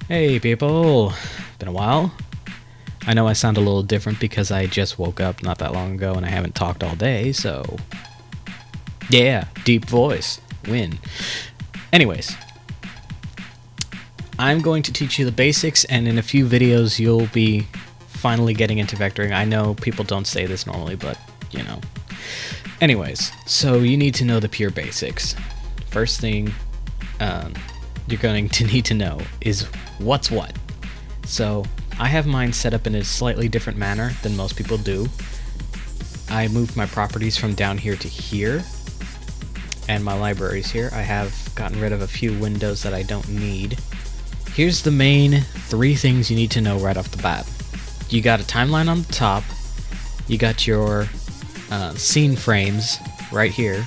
Hey people, been a while. I know I sound a little different because I just woke up not that long ago and I haven't talked all day, so yeah, deep voice, win. Anyways, I'm going to teach you the basics, and in a few videos you'll be finally getting into vectoring. I know people don't say this normally, but you know. Anyways, so you need to know the pure basics. First thing you're going to need to know is what's what. So I have mine set up in a slightly different manner than most people do. I moved my properties from down here to here, and my libraries here. I have gotten rid of a few windows that I don't need. Here's the main three things you need to know right off the bat. You got a timeline on the top, you got your scene frames right here,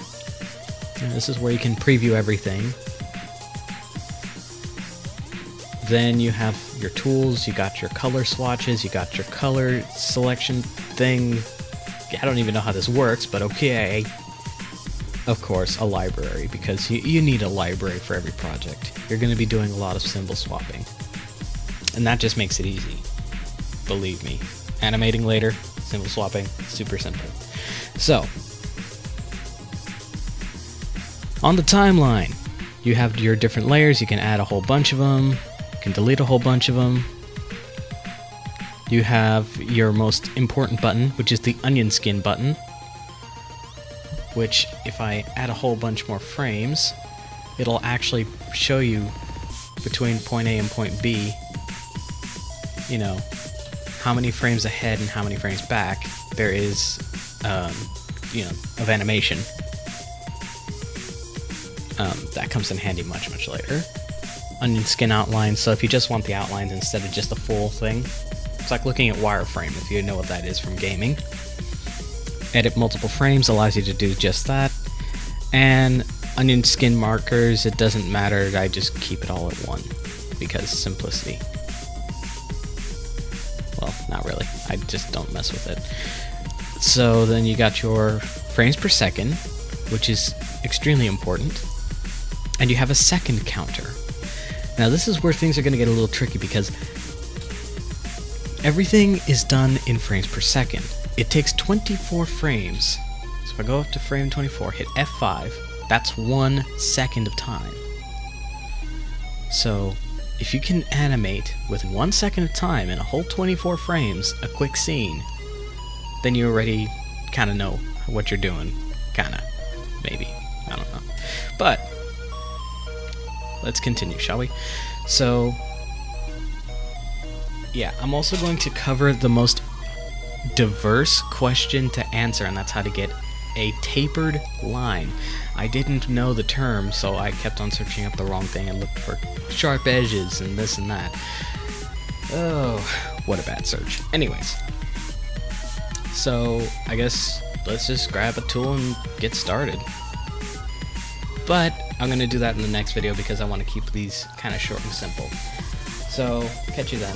and this is where you can preview everything. Then you have your tools, you got your color swatches, you got your color selection thing. I don't even know how this works, but okay. Of course, a library, because you need a library for every project. You're going to be doing a lot of symbol swapping, and that just makes it easy. Believe me. Animating later, symbol swapping, super simple. So, on the timeline, you have your different layers. You can add a whole bunch of them. You can delete a whole bunch of them. You have your most important button, which is the onion skin button, which if I add a whole bunch more frames, it'll actually show you between point A and point B, you know, how many frames ahead and how many frames back there is, you know, of animation. That comes in handy much later. Onion skin outlines, so if you just want the outlines instead of just the full thing, it's like looking at wireframe, if you know what that is from gaming. Edit multiple frames allows you to do just that. And onion skin markers, it doesn't matter, I just keep it all at one because simplicity. Well, not really, I just don't mess with it. So then you got your frames per second, which is extremely important, and you have a second counter. Now this is where things are going to get a little tricky because everything is done in frames per second. It takes 24 frames. So if I go up to frame 24, hit F5, that's 1 second of time. So if you can animate within 1 second of time in a whole 24 frames a quick scene, then you already kind of know what you're doing. Kinda. Maybe. I don't know. But let's continue, shall we? So yeah, I'm also going to cover the most diverse question to answer, and that's how to get a tapered line. I didn't know the term, so I kept on searching up the wrong thing and looked for sharp edges and this and that. Oh, what a bad search. Anyways, so I guess let's just grab a tool and get started. But I'm going to do that in the next video because I want to keep these kind of short and simple. So, catch you then.